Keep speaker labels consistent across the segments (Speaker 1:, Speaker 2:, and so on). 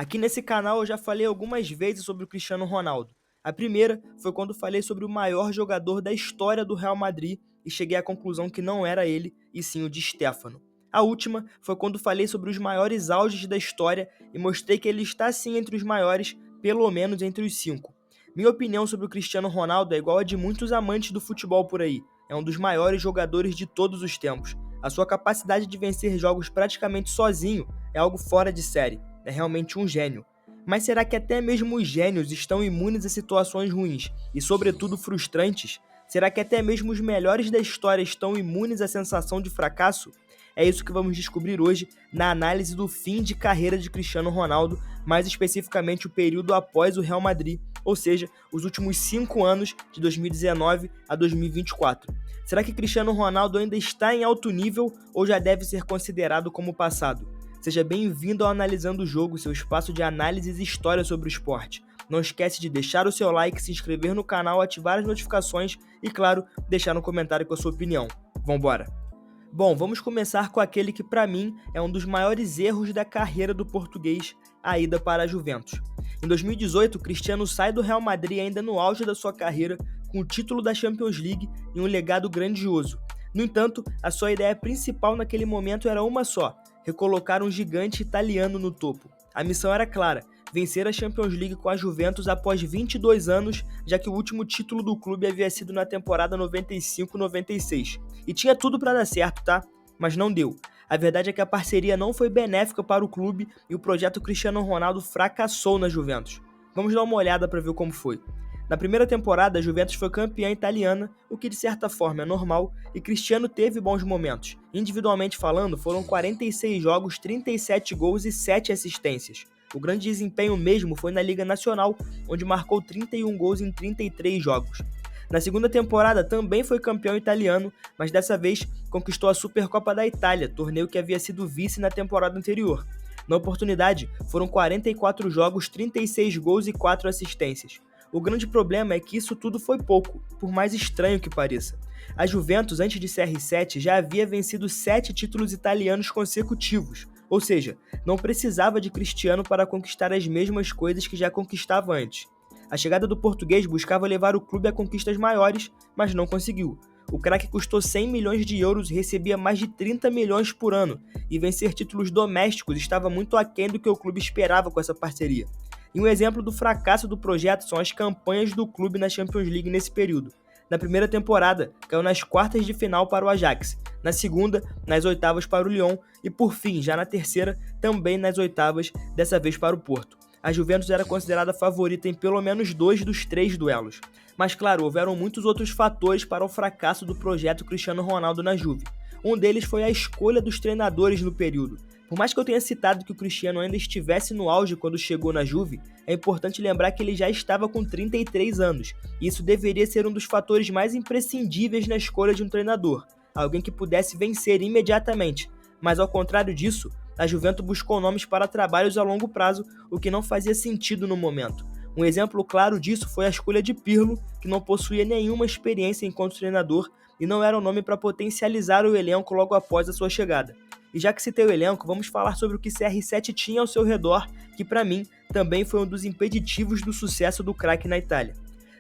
Speaker 1: Aqui nesse canal eu já falei algumas vezes sobre o Cristiano Ronaldo. A primeira foi quando falei sobre o maior jogador da história do Real Madrid e cheguei à conclusão que não era ele, e sim o Di Stéfano. A última foi quando falei sobre os maiores auges da história e mostrei que ele está sim entre os maiores, pelo menos entre os 5. Minha opinião sobre o Cristiano Ronaldo é igual a de muitos amantes do futebol por aí. É um dos maiores jogadores de todos os tempos. A sua capacidade de vencer jogos praticamente sozinho é algo fora de série. É realmente um gênio. Mas será que até mesmo os gênios estão imunes a situações ruins e, sobretudo, frustrantes? Será que até mesmo os melhores da história estão imunes à sensação de fracasso? É isso que vamos descobrir hoje na análise do fim de carreira de Cristiano Ronaldo, mais especificamente o período após o Real Madrid, ou seja, os últimos 5 anos de 2019 a 2024. Será que Cristiano Ronaldo ainda está em alto nível ou já deve ser considerado como passado? Seja bem-vindo ao Analisando o Jogo, seu espaço de análises e história sobre o esporte. Não esquece de deixar o seu like, se inscrever no canal, ativar as notificações e, claro, deixar no comentário com a sua opinião. Vambora! Bom, vamos começar com aquele que para mim é um dos maiores erros da carreira do português, a ida para a Juventus. Em 2018, Cristiano sai do Real Madrid ainda no auge da sua carreira, com o título da Champions League e um legado grandioso. No entanto, a sua ideia principal naquele momento era uma só: recolocar um gigante italiano no topo. A missão era clara: vencer a Champions League com a Juventus após 22 anos, já que o último título do clube havia sido na temporada 95-96. E tinha tudo para dar certo, tá? Mas não deu. A verdade é que a parceria não foi benéfica para o clube e o projeto Cristiano Ronaldo fracassou na Juventus. Vamos dar uma olhada para ver como foi. Na primeira temporada, a Juventus foi campeã italiana, o que de certa forma é normal, e Cristiano teve bons momentos. Individualmente falando, foram 46 jogos, 37 gols e 7 assistências. O grande desempenho mesmo foi na Liga Nacional, onde marcou 31 gols em 33 jogos. Na segunda temporada também foi campeão italiano, mas dessa vez conquistou a Supercopa da Itália, torneio que havia sido vice na temporada anterior. Na oportunidade, foram 44 jogos, 36 gols e 4 assistências. O grande problema é que isso tudo foi pouco, por mais estranho que pareça. A Juventus, antes de CR7, já havia vencido 7 títulos italianos consecutivos, ou seja, não precisava de Cristiano para conquistar as mesmas coisas que já conquistava antes. A chegada do português buscava levar o clube a conquistas maiores, mas não conseguiu. O craque custou 100 milhões de euros e recebia mais de 30 milhões por ano, e vencer títulos domésticos estava muito aquém do que o clube esperava com essa parceria. E um exemplo do fracasso do projeto são as campanhas do clube na Champions League nesse período. Na primeira temporada, caiu nas quartas de final para o Ajax, na segunda, nas oitavas para o Lyon e, por fim, já na terceira, também nas oitavas, dessa vez para o Porto. A Juventus era considerada favorita em pelo menos 2 dos 3 duelos. Mas claro, houveram muitos outros fatores para o fracasso do projeto Cristiano Ronaldo na Juve. Um deles foi a escolha dos treinadores no período. Por mais que eu tenha citado que o Cristiano ainda estivesse no auge quando chegou na Juve, é importante lembrar que ele já estava com 33 anos, e isso deveria ser um dos fatores mais imprescindíveis na escolha de um treinador, alguém que pudesse vencer imediatamente. Mas ao contrário disso, a Juventus buscou nomes para trabalhos a longo prazo, o que não fazia sentido no momento. Um exemplo claro disso foi a escolha de Pirlo, que não possuía nenhuma experiência enquanto treinador e não era um nome para potencializar o elenco logo após a sua chegada. E já que citei o elenco, vamos falar sobre o que CR7 tinha ao seu redor, que para mim também foi um dos impeditivos do sucesso do craque na Itália.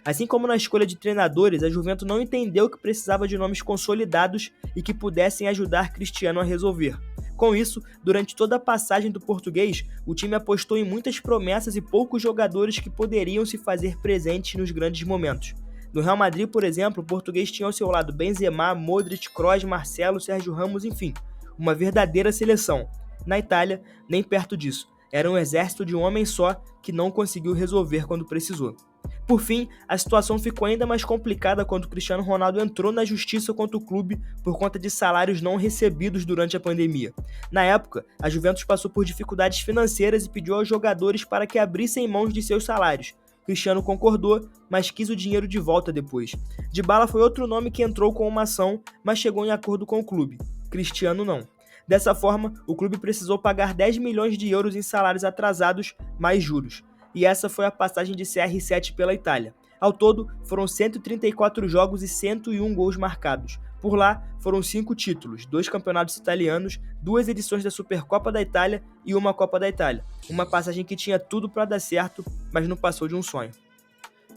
Speaker 1: Assim como na escolha de treinadores, a Juventus não entendeu que precisava de nomes consolidados e que pudessem ajudar Cristiano a resolver. Com isso, durante toda a passagem do português, o time apostou em muitas promessas e poucos jogadores que poderiam se fazer presentes nos grandes momentos. No Real Madrid, por exemplo, o português tinha ao seu lado Benzema, Modric, Kroos, Marcelo, Sérgio Ramos, enfim, uma verdadeira seleção. Na Itália, nem perto disso. Era um exército de um homem só que não conseguiu resolver quando precisou. Por fim, a situação ficou ainda mais complicada quando Cristiano Ronaldo entrou na justiça contra o clube por conta de salários não recebidos durante a pandemia. Na época, a Juventus passou por dificuldades financeiras e pediu aos jogadores para que abrissem mãos de seus salários. Cristiano concordou, mas quis o dinheiro de volta depois. Dybala foi outro nome que entrou com uma ação, mas chegou em acordo com o clube. Cristiano não. Dessa forma, o clube precisou pagar 10 milhões de euros em salários atrasados, mais juros. E essa foi a passagem de CR7 pela Itália. Ao todo, foram 134 jogos e 101 gols marcados. Por lá, foram 5 títulos, 2 campeonatos italianos, 2 edições da Supercopa da Itália e uma Copa da Itália. Uma passagem que tinha tudo para dar certo, mas não passou de um sonho.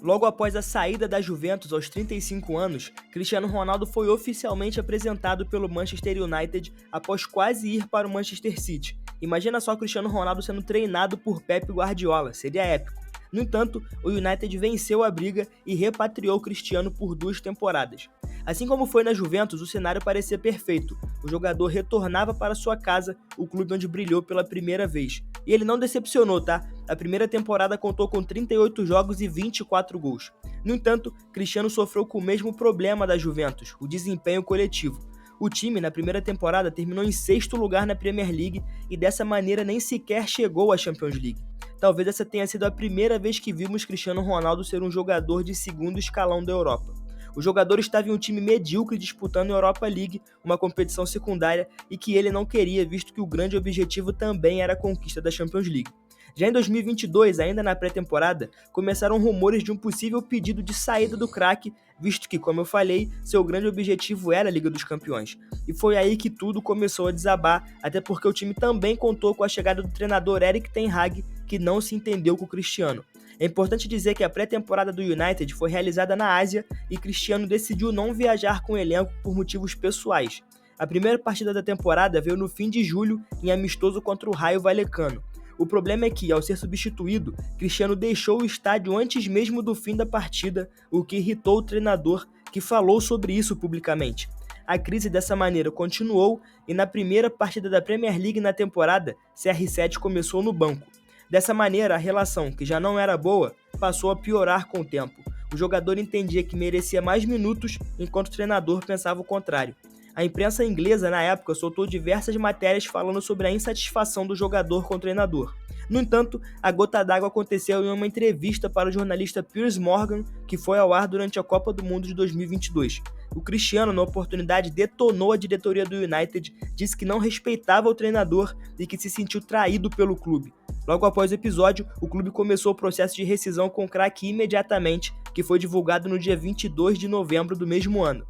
Speaker 1: Logo após a saída da Juventus aos 35 anos, Cristiano Ronaldo foi oficialmente apresentado pelo Manchester United após quase ir para o Manchester City. Imagina só Cristiano Ronaldo sendo treinado por Pep Guardiola, seria épico. No entanto, o United venceu a briga e repatriou Cristiano por 2 temporadas. Assim como foi na Juventus, o cenário parecia perfeito. O jogador retornava para sua casa, o clube onde brilhou pela primeira vez. E ele não decepcionou, tá? A primeira temporada contou com 38 jogos e 24 gols. No entanto, Cristiano sofreu com o mesmo problema da Juventus, o desempenho coletivo. O time, na primeira temporada, terminou em 6º lugar na Premier League e dessa maneira nem sequer chegou à Champions League. Talvez essa tenha sido a primeira vez que vimos Cristiano Ronaldo ser um jogador de segundo escalão da Europa. O jogador estava em um time medíocre disputando a Europa League, uma competição secundária, e que ele não queria, visto que o grande objetivo também era a conquista da Champions League. Já em 2022, ainda na pré-temporada, começaram rumores de um possível pedido de saída do craque, visto que, como eu falei, seu grande objetivo era a Liga dos Campeões. E foi aí que tudo começou a desabar, até porque o time também contou com a chegada do treinador Erik ten Hag, que não se entendeu com o Cristiano. É importante dizer que a pré-temporada do United foi realizada na Ásia e Cristiano decidiu não viajar com o elenco por motivos pessoais. A primeira partida da temporada veio no fim de julho em amistoso contra o Rayo Vallecano. O problema é que, ao ser substituído, Cristiano deixou o estádio antes mesmo do fim da partida, o que irritou o treinador, que falou sobre isso publicamente. A crise dessa maneira continuou e na primeira partida da Premier League na temporada, CR7 começou no banco. Dessa maneira, a relação, que já não era boa, passou a piorar com o tempo. O jogador entendia que merecia mais minutos, enquanto o treinador pensava o contrário. A imprensa inglesa, na época, soltou diversas matérias falando sobre a insatisfação do jogador com o treinador. No entanto, a gota d'água aconteceu em uma entrevista para o jornalista Piers Morgan, que foi ao ar durante a Copa do Mundo de 2022. O Cristiano, na oportunidade, detonou a diretoria do United, disse que não respeitava o treinador e que se sentiu traído pelo clube. Logo após o episódio, o clube começou o processo de rescisão com o craque imediatamente, que foi divulgado no dia 22 de novembro do mesmo ano.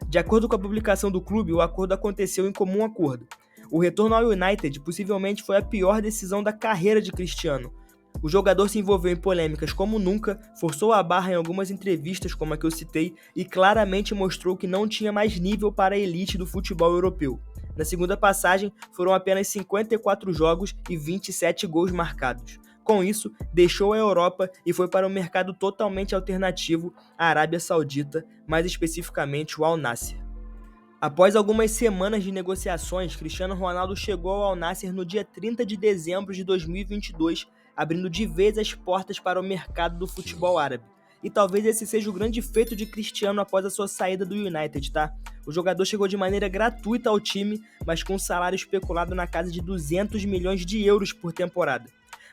Speaker 1: De acordo com a publicação do clube, o acordo aconteceu em comum acordo. O retorno ao United possivelmente foi a pior decisão da carreira de Cristiano. O jogador se envolveu em polêmicas como nunca, forçou a barra em algumas entrevistas como a que eu citei e claramente mostrou que não tinha mais nível para a elite do futebol europeu. Na segunda passagem, foram apenas 54 jogos e 27 gols marcados. Com isso, deixou a Europa e foi para um mercado totalmente alternativo, a Arábia Saudita, mais especificamente o Al Nassr. Após algumas semanas de negociações, Cristiano Ronaldo chegou ao Al Nassr no dia 30 de dezembro de 2022, abrindo de vez as portas para o mercado do futebol árabe. E talvez esse seja o grande feito de Cristiano após a sua saída do United, tá? O jogador chegou de maneira gratuita ao time, mas com um salário especulado na casa de 200 milhões de euros por temporada.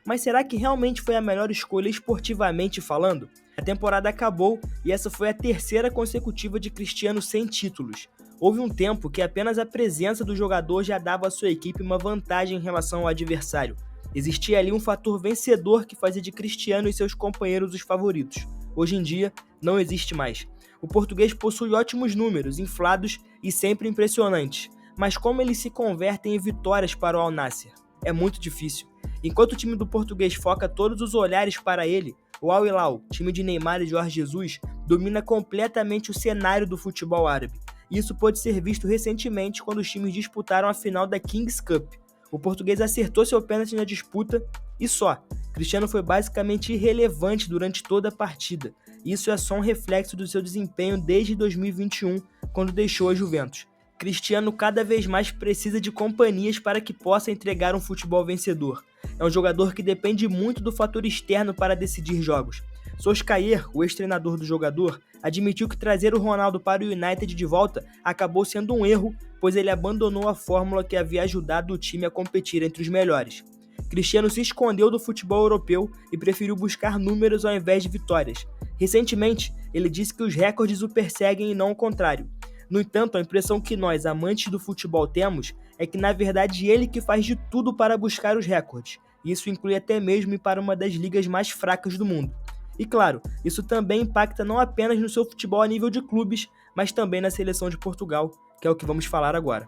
Speaker 1: Mas será que realmente foi a melhor escolha esportivamente falando? A temporada acabou e essa foi a terceira consecutiva de Cristiano sem títulos. Houve um tempo que apenas a presença do jogador já dava à sua equipe uma vantagem em relação ao adversário. Existia ali um fator vencedor que fazia de Cristiano e seus companheiros os favoritos. Hoje em dia, não existe mais. O português possui ótimos números, inflados e sempre impressionantes, mas como eles se convertem em vitórias para o Al Nassr? É muito difícil. Enquanto o time do português foca todos os olhares para ele, o Al Hilal, time de Neymar e Jorge Jesus, domina completamente o cenário do futebol árabe. Isso pôde ser visto recentemente quando os times disputaram a final da Kings Cup. O português acertou seu pênalti na disputa e só. Cristiano foi basicamente irrelevante durante toda a partida. Isso é só um reflexo do seu desempenho desde 2021, quando deixou a Juventus. Cristiano cada vez mais precisa de companhias para que possa entregar um futebol vencedor. É um jogador que depende muito do fator externo para decidir jogos. Solskjaer, o ex-treinador do jogador, admitiu que trazer o Ronaldo para o United de volta acabou sendo um erro, pois ele abandonou a fórmula que havia ajudado o time a competir entre os melhores. Cristiano se escondeu do futebol europeu e preferiu buscar números ao invés de vitórias. Recentemente, ele disse que os recordes o perseguem e não o contrário. No entanto, a impressão que nós, amantes do futebol, temos é que na verdade ele que faz de tudo para buscar os recordes. Isso inclui até mesmo ir para uma das ligas mais fracas do mundo. E claro, isso também impacta não apenas no seu futebol a nível de clubes, mas também na seleção de Portugal, que é o que vamos falar agora.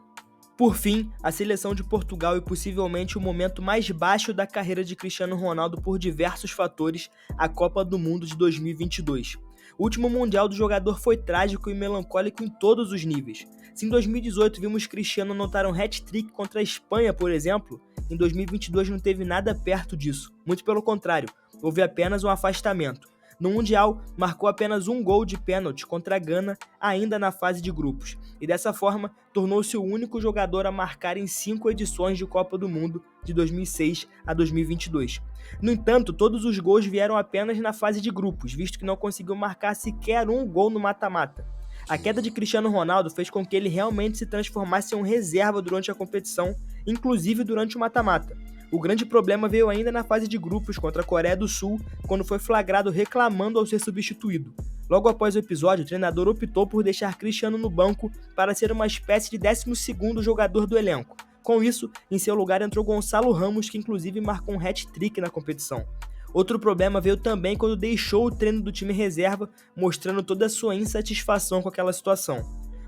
Speaker 1: Por fim, a seleção de Portugal e possivelmente o momento mais baixo da carreira de Cristiano Ronaldo por diversos fatores, a Copa do Mundo de 2022. O último Mundial do jogador foi trágico e melancólico em todos os níveis. Se em 2018 vimos Cristiano anotar um hat-trick contra a Espanha, por exemplo, em 2022 não teve nada perto disso. Muito pelo contrário, houve apenas um afastamento. No Mundial, marcou apenas um gol de pênalti contra a Gana, ainda na fase de grupos, e dessa forma tornou-se o único jogador a marcar em 5 edições de Copa do Mundo, de 2006 a 2022. No entanto, todos os gols vieram apenas na fase de grupos, visto que não conseguiu marcar sequer um gol no mata-mata. A queda de Cristiano Ronaldo fez com que ele realmente se transformasse em um reserva durante a competição, inclusive durante o mata-mata. O grande problema veio ainda na fase de grupos contra a Coreia do Sul, quando foi flagrado reclamando ao ser substituído. Logo após o episódio, o treinador optou por deixar Cristiano no banco para ser uma espécie de 12º jogador do elenco. Com isso, em seu lugar entrou Gonçalo Ramos, que inclusive marcou um hat-trick na competição. Outro problema veio também quando deixou o treino do time reserva, mostrando toda a sua insatisfação com aquela situação.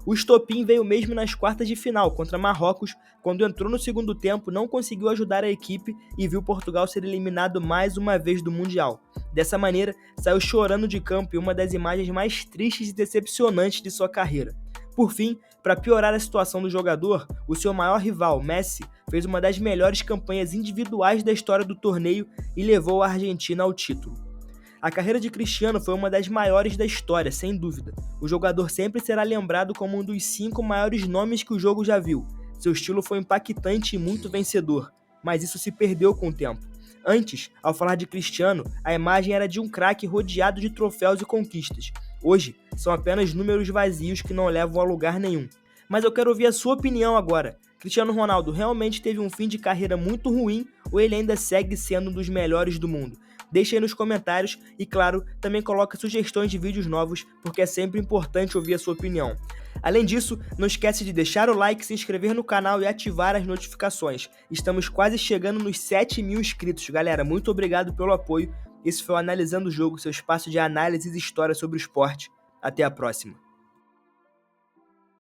Speaker 1: O estopim veio mesmo nas quartas de final contra Marrocos, quando entrou no segundo tempo, não conseguiu ajudar a equipe e viu Portugal ser eliminado mais uma vez do Mundial. Dessa maneira, saiu chorando de campo em uma das imagens mais tristes e decepcionantes de sua carreira. Por fim, para piorar a situação do jogador, o seu maior rival, Messi, fez uma das melhores campanhas individuais da história do torneio e levou a Argentina ao título. A carreira de Cristiano foi uma das maiores da história, sem dúvida. O jogador sempre será lembrado como um dos 5 maiores nomes que o jogo já viu. Seu estilo foi impactante e muito vencedor, mas isso se perdeu com o tempo. Antes, ao falar de Cristiano, a imagem era de um craque rodeado de troféus e conquistas. Hoje, são apenas números vazios que não levam a lugar nenhum. Mas eu quero ouvir a sua opinião agora. Cristiano Ronaldo realmente teve um fim de carreira muito ruim ou ele ainda segue sendo um dos melhores do mundo? Deixe aí nos comentários e, claro, também coloque sugestões de vídeos novos, porque é sempre importante ouvir a sua opinião. Além disso, não esquece de deixar o like, se inscrever no canal e ativar as notificações. Estamos quase chegando nos 7.000 inscritos. Galera, muito obrigado pelo apoio. Esse foi o Analisando o Jogo, seu espaço de análise e história sobre o esporte. Até a próxima.